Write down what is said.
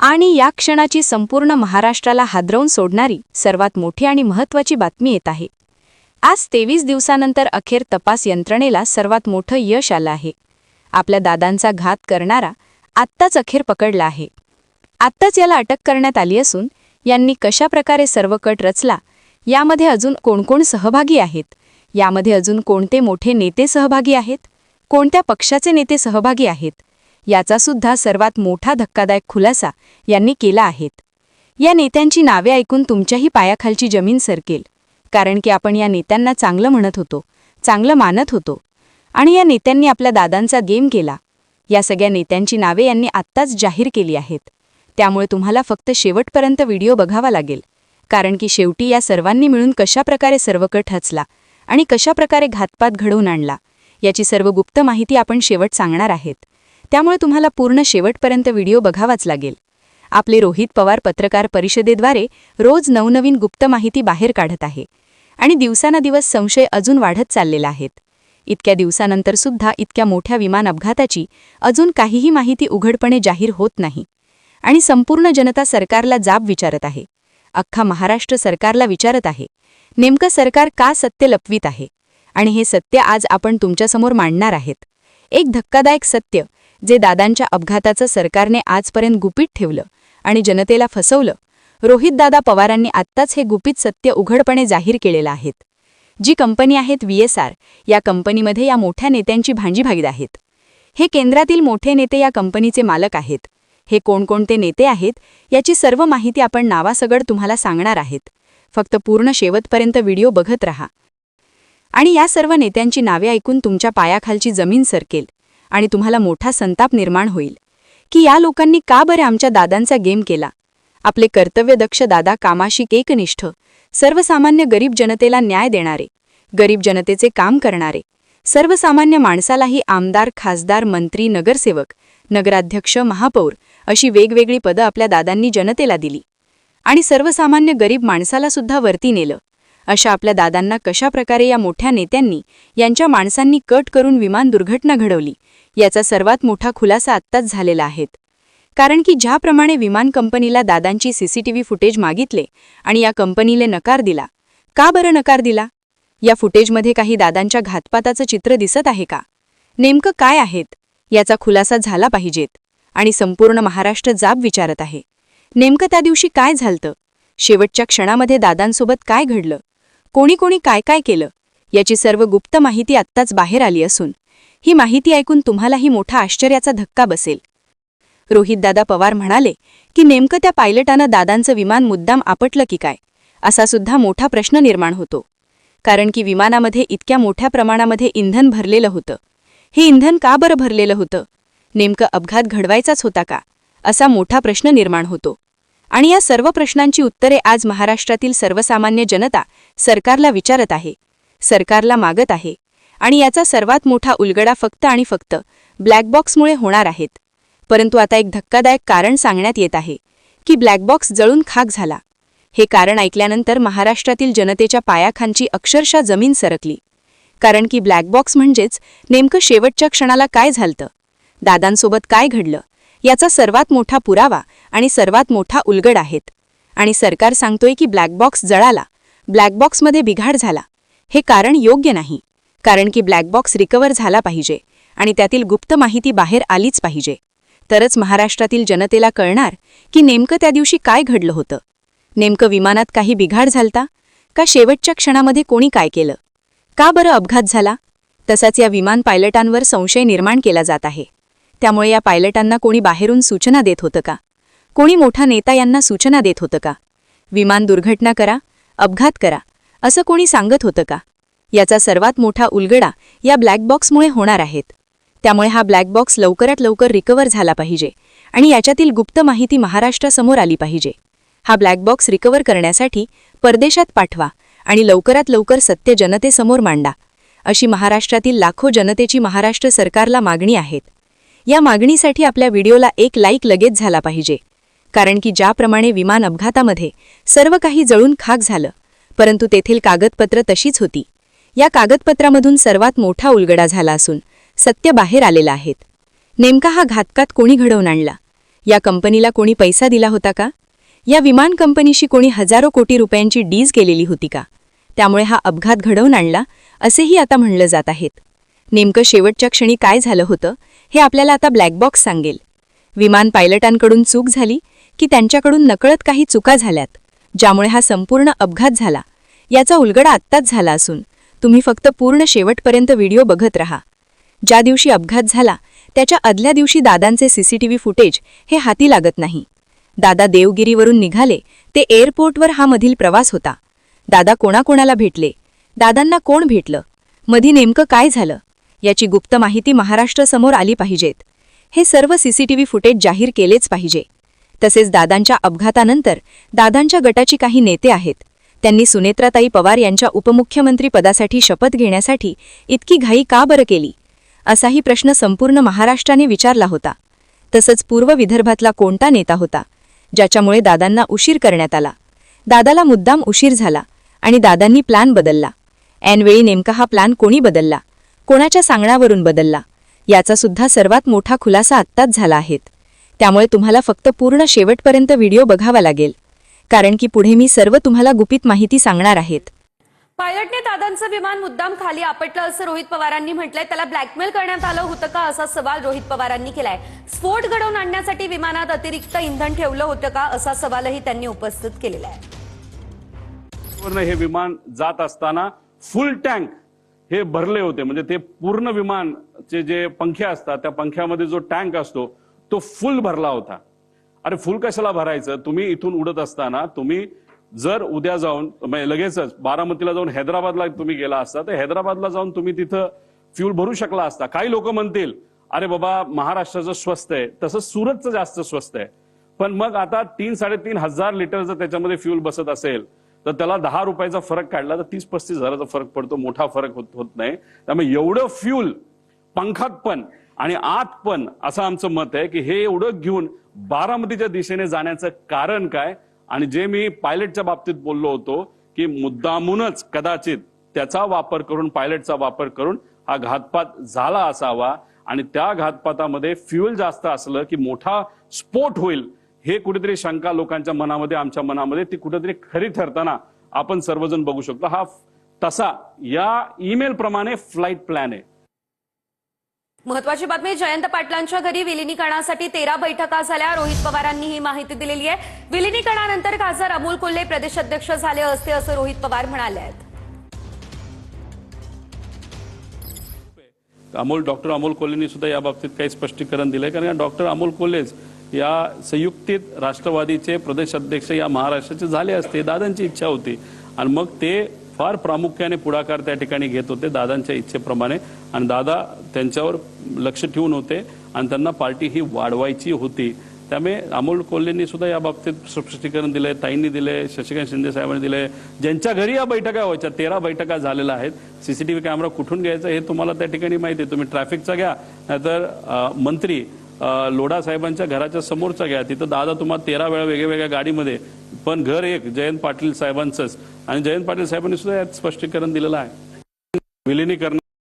आणि या क्षणाची संपूर्ण महाराष्ट्राला हादरवून सोडणारी सर्वात मोठी आणि महत्त्वाची बातमी येत आहे। आज 23 दिवसानंतर अखेर तपास यंत्रणेला सर्वात मोठं यश आलं आहे। आपल्या दादांचा घात करणारा आत्ताच अखेर पकडला आहे। आत्ताच याला अटक करण्यात आली असून यांनी कशा प्रकारे सर्व कट रचला, यामध्ये अजून कोण सहभागी आहेत, यामध्ये अजून कोणते मोठे नेते सहभागी आहेत, कोणत्या पक्षाचे नेते सहभागी आहेत, याचा सुद्धा सर्वात मोठा धक्कादायक खुलासा यांनी केला आहे। या नेत्यांची नावे ऐकून तुमच्याही पायाखालची जमीन सरकेल, कारण की आपण या नेत्यांना चांगलं म्हणत होतो, चांगलं मानत होतो आणि या नेत्यांनी आपल्या दादांचा गेम केला। या सगळ्या नेत्यांची नावे यांनी आत्ताच जाहीर केली आहेत। त्यामुळे तुम्हाला फक्त शेवटपर्यंत व्हिडिओ बघावा लागेल, कारण की शेवटी या सर्वांनी मिळून कशा प्रकारे सर्व कट रचला आणि कशा प्रकारे घातपात घडवून आणला, याची सर्व गुप्त माहिती आपण शेवट सांगणार आहेत। त्यामुळे तुम्हाला पूर्ण शेवटपर्यंत व्हिडिओ बघावाच लागेल। आपले रोहित पवार पत्रकार परिषदेद्वारे रोज नवनवीन गुप्त माहिती बाहेर काढत आहे आणि दिवसानुदिवस संशय अजून वाढत चाललेला आहेत। इतक्या दिवसानंतर सुद्धा इतक्या मोठ्या विमान अपघाताची अजून काहीही माहिती उघडपणे जाहीर होत नाही आणि संपूर्ण जनता सरकारला जाब विचारत आहे। अख्खा महाराष्ट्र सरकारला विचारत आहे, नेमकं सरकार का सत्य लपवित आहे? आणि हे सत्य आज आपण तुमच्यासमोर मांडणार आहेत। एक धक्कादायक सत्य जे दादांच्या अपघाताचं सरकारने आजपर्यंत गुपित ठेवलं आणि जनतेला फसवलं। रोहितदादा पवारांनी आत्ताच हे गुपित सत्य उघडपणे जाहीर केलेलं आहे। जी कंपनी आहेत VSR, या कंपनीमध्ये या मोठ्या नेत्यांची भागीदारी आहेत। हे केंद्रातील मोठे नेते या कंपनीचे मालक आहेत। हे कोणकोणते नेते आहेत याची सर्व माहिती आपण नावासकट तुम्हाला सांगणार आहेत। फक्त पूर्ण शेवटपर्यंत व्हिडिओ बघत रहा आणि या सर्व नेत्यांची नावे ऐकून तुमच्या पायाखालची जमीन सरकेल आणि तुम्हाला मोठा संताप निर्माण होईल की या लोकांनी का बरे आमच्या दादांचा गेम केला। आपले कर्तव्यदक्ष दादा कामाशी एकनिष्ठ, सर्वसामान्य गरीब जनतेला न्याय देणारे, गरीब जनतेचे काम करणारे, सर्वसामान्य माणसालाही आमदार, खासदार, मंत्री, नगरसेवक, नगराध्यक्ष, महापौर अशी वेगवेगळी पदं आपल्या दादांनी जनतेला दिली आणि सर्वसामान्य गरीब माणसाला सुद्धा वरती नेलं। अशा आपल्या दादांना कशा प्रकारे या मोठ्या नेत्यांनी यांच्या माणसांनी कट करून विमान दुर्घटना घडवली, याचा सर्वात मोठा खुलासा आत्ताच झालेला आहे। कारण की ज्याप्रमाणे विमान कंपनीला दादांची CCTV फुटेज मागितले आणि या कंपनीले नकार दिला, का बरं नकार दिला? या फुटेजमध्ये काही दादांच्या घातपाताचं चित्र दिसत आहे का? नेमकं काय आहेत याचा खुलासा झाला पाहिजेत आणि संपूर्ण महाराष्ट्र जाब विचारत आहे। नेमकं त्या दिवशी काय झालतं? शेवटच्या क्षणामध्ये दादांसोबत काय घडलं? कोणी काय केलं? याची सर्व गुप्त माहिती आत्ताच बाहेर आली असून ही माहिती ऐकून तुम्हालाही मोठा आश्चर्याचा धक्का बसेल। रोहितदादा पवार म्हणाले की नेमकं त्या पायलटानं दादांचं विमान मुद्दाम आपटलं की काय, असा सुद्धा मोठा प्रश्न निर्माण होतो। कारण की विमानामध्ये इतक्या मोठ्या प्रमाणामध्ये इंधन भरलेलं होतं। हे इंधन का बरं भरलेलं होतं? नेमकं अपघात घडवायचाच होता का, असा मोठा प्रश्न निर्माण होतो। आणि या सर्व प्रश्नांची उत्तरे आज महाराष्ट्रातील सर्वसामान्य जनता सरकारला विचारत आहे, सरकारला मागत आहे आणि याचा सर्वात मोठा उलगडा फक्त आणि फक्त ब्लॅक बॉक्समुळे होणार आहेत। परंतु आता एक धक्कादायक कारण सांगण्यात येत आहे की ब्लॅक बॉक्स जळून खाक झाला। हे कारण ऐकल्यानंतर महाराष्ट्रातील जनतेच्या पायाखालची अक्षरशः जमीन सरकली। कारण की ब्लॅक बॉक्स म्हणजेच नेमकं शेवटच्या क्षणाला काय झालतं, दादांसोबत काय घडलं, याचा सर्वात मोठा पुरावा आणि सर्वात मोठा उलगड आहेत। आणि सरकार सांगतोय की ब्लॅक बॉक्स जळाला, ब्लॅक बॉक्समध्ये बिघाड झाला। हे कारण योग्य नाही, कारण की ब्लॅक बॉक्स रिकवर झाला पाहिजे आणि त्यातील गुप्त माहिती बाहेर आलीच पाहिजे। तरच महाराष्ट्रातील जनतेला कळणार की नेमकं त्या दिवशी काय घडलं होतं। नेमकं विमानात काही बिघाड झालता का, शेवटच्या क्षणामध्ये कोणी काय केलं, का बरं अपघात झाला? तसाच या विमान पायलटांवर संशय निर्माण केला जात आहे। त्यामुळे या पायलटांना कोणी बाहेरून सूचना देत होतं का? कोणी मोठा नेता यांना सूचना देत होतं का? विमान दुर्घटना करा, अपघात करा, असं कोणी सांगत होतं का? याचा सर्वात मोठा उलगडा या ब्लॅक बॉक्समुळे होणार आहेत। त्यामुळे हा ब्लॅक बॉक्स लवकरात लवकर रिकवर झाला पाहिजे आणि याच्यातील गुप्त माहिती महाराष्ट्रासमोर आली पाहिजे। हा ब्लॅक बॉक्स रिकवर करण्यासाठी परदेशात पाठवा आणि लवकरात लवकर सत्य जनतेसमोर मांडा, अशी महाराष्ट्रातील लाखो जनतेची महाराष्ट्र सरकारला मागणी आहे। या मागणीसाठी आपल्या व्हिडिओला एक लाईक लगेच झाला पाहिजे, कारण की ज्याप्रमाणे विमान अपघातामध्ये सर्व काही जळून खाक झालं, परंतु तेथील कागदपत्र तशीच होती। या कागदपत्रामधून सर्वात मोठा उलगडा झाला असून सत्य बाहेर आलेला आहे। नेमका हा घातपात कोणी घडवून आणला, या कंपनीला कोणी पैसा दिला होता का? या विमान कंपनीशी कोणी हजारो कोटी रुपयांची डील केलेली होती का? त्यामुळे हा अपघात घडवून आणला असेही आता म्हणलं जात आहेत. नेमकं शेवटच्या क्षणी काय झालं होतं हे आपल्याला आता ब्लॅक बॉक्स सांगेल. विमान पायलटांकडून चूक झाली की त्यांच्याकडून नकळत काही चुका झाल्यात, ज्यामुळे हा संपूर्ण अपघात झाला, याचा उलगडा आत्ताच झाला असून तुम्ही फक्त पूर्ण शेवटपर्यंत व्हिडिओ बघत राहा. ज्या दिवशी अपघात झाला त्याच्या आदल्या दिवशी दादांचे सीसीटीव्ही फुटेज हे हाती लागत नाही. दादा देवगिरीवरून निघाले ते एअरपोर्टवर हा मधील प्रवास होता. दादा कोणाकोणाला भेटले, दादांना कोण भेटलं, मधी नेमकं काय झालं, याची गुप्त माहिती महाराष्ट्रासमोर आली पाहिजेत. हे सर्व सीसीटीव्ही फुटेज जाहीर केलेच पाहिजे. तसेच दादांच्या अपघातानंतर दादांच्या गटाची काही नेते आहेत, त्यांनी सुनेत्राताई पवार यांच्या उपमुख्यमंत्री पदासाठी शपथ घेण्यासाठी इतकी घाई का बरं केली, असाही प्रश्न संपूर्ण महाराष्ट्राने विचारला होता. तसंच पूर्व विदर्भातला कोणता नेता होता ज्याच्यामुळे दादांना उशीर करण्यात आला, दादाला मुद्दाम उशीर झाला आणि दादांनी प्लॅन बदलला. ऐनवेळी नेमका हा प्लॅन कोणी बदलला, कोणाच्या सांगण्यावरून बदलला, याचा सुद्धा सर्वात मोठा खुलासा आत्ताच झाला आहे. त्यामुळे तुम्हाला फक्त पूर्ण शेवटपर्यंत व्हिडिओ बघावा लागेल, कारण की पुढे मी सर्व तुम्हाला गुपित माहिती सांगणार आहेत. पायलटने दादांचं विमान मुद्दाम खाली आपटलं असं रोहित पवारांनी म्हटलंय. त्याला ब्लॅकमेल करण्यात आलं होतं का असा सवाल रोहित पवारांनी केलाय. स्फोट घडवून आणण्यासाठी विमानात अतिरिक्त इंधन ठेवलं होतं का असा सवालही त्यांनी उपस्थित केलेला आहे. हे विमान जात असताना फुल टँक हे भरले होते, म्हणजे ते पूर्ण विमानचे जे पंखे असतात त्या पंख्यामध्ये जो टँक असतो तो फुल भरला होता. अरे फुल कशाला भरायचं? तुम्ही इथून उडत असताना तुम्ही जर उद्या जाऊन लगेचच बारामतीला जाऊन हैदराबादला तुम्ही गेला असता तर हैदराबादला जाऊन तुम्ही तिथं फ्यूल भरू शकला असता. काही लोक म्हणतील अरे बाबा महाराष्ट्राचं स्वस्त आहे, तसं सुरतचं जास्त स्वस्त आहे. पण मग आता 3-3.5 हजार लिटर जर त्याच्यामध्ये फ्यूल बसत असेल तर त्याला 10 रुपयाचा फरक काढला तर 30-35 हजाराचा फरक पडतो, मोठा फरक होत नाही. त्यामुळे एवढं फ्यूल पंखात पण आणि आत पण असं आमचं मत आहे की हे एवढं घेऊन बारामतीच्या दिशेने जाण्याचं कारण काय? आणि जे मी पायलटच्या बाबतीत बोललो होतो की मुद्दामूनच कदाचित त्याचा वापर करून, पायलटचा वापर करून हा घातपात झाला असावा आणि त्या घातपातामध्ये फ्यूल जास्त असलं की मोठा स्फोट होईल हे कुठेतरी शंका लोकांच्या मनामध्ये, आमच्या मनामध्ये ती कुठेतरी खरी ठरताना आपण सर्वजण बघू शकतो. हा तसा या ईमेल प्रमाणे फ्लाईट प्लॅन आहे. महत्वाची बातमी, जयंत पाटलांच्या घरी विलिनीकरणासाठी 13 बैठका झाल्या. रोहित पवारांनी ही माहिती दिलेली आहे. विलिनीकरणानंतर खासदार अमोल कोल्हे प्रदेशाध्यक्ष झाले असते असं रोहित पवार म्हणाले आहेत. डॉक्टर अमोल कोल्हेंनी सुद्धा या बाबतीत काही स्पष्टीकरण दिलंय, कारण डॉक्टर अमोल कोल्हेच या संयुक्तित राष्ट्रवादीचे प्रदेशाध्यक्ष या महाराष्ट्राचे झाले असते. दादांची इच्छा होती आणि मग ते फार प्रामुख्याने पुढाकार त्या ठिकाणी घेत होते दादांच्या इच्छेप्रमाणे आणि दादा त्यांच्यावर लक्ष ठेवून होते आणि त्यांना पार्टी ही वाढवायची होती. त्यामुळे अमोल कोल्हेंनी सुद्धा या बाबतीत स्पष्टीकरण दिले, ताईंनी दिले, शशिकांत शिंदे साहेबांनी दिले. ज्यांच्या घरी या बैठका व्हायच्या 13 बैठका झालेल्या आहेत. सीसीटीव्ही कॅमेरा कुठून घ्यायचा हे तुम्हाला त्या ठिकाणी माहिती आहे. तुम्ही ट्रॅफिकचा घ्या नाहीतर मंत्री लोढा साहेबांच्या घराच्या समोरचा घ्या, तिथं दादा तुम्हाला 13 वेळा वेगवेगळ्या गाडीमध्ये, पण घर एक जयंत पाटील साहेबांचंच आणि जयंत पाटील साहेबांनी सुद्धा यात स्पष्टीकरण दिलेलं आहे. विलिनीकरण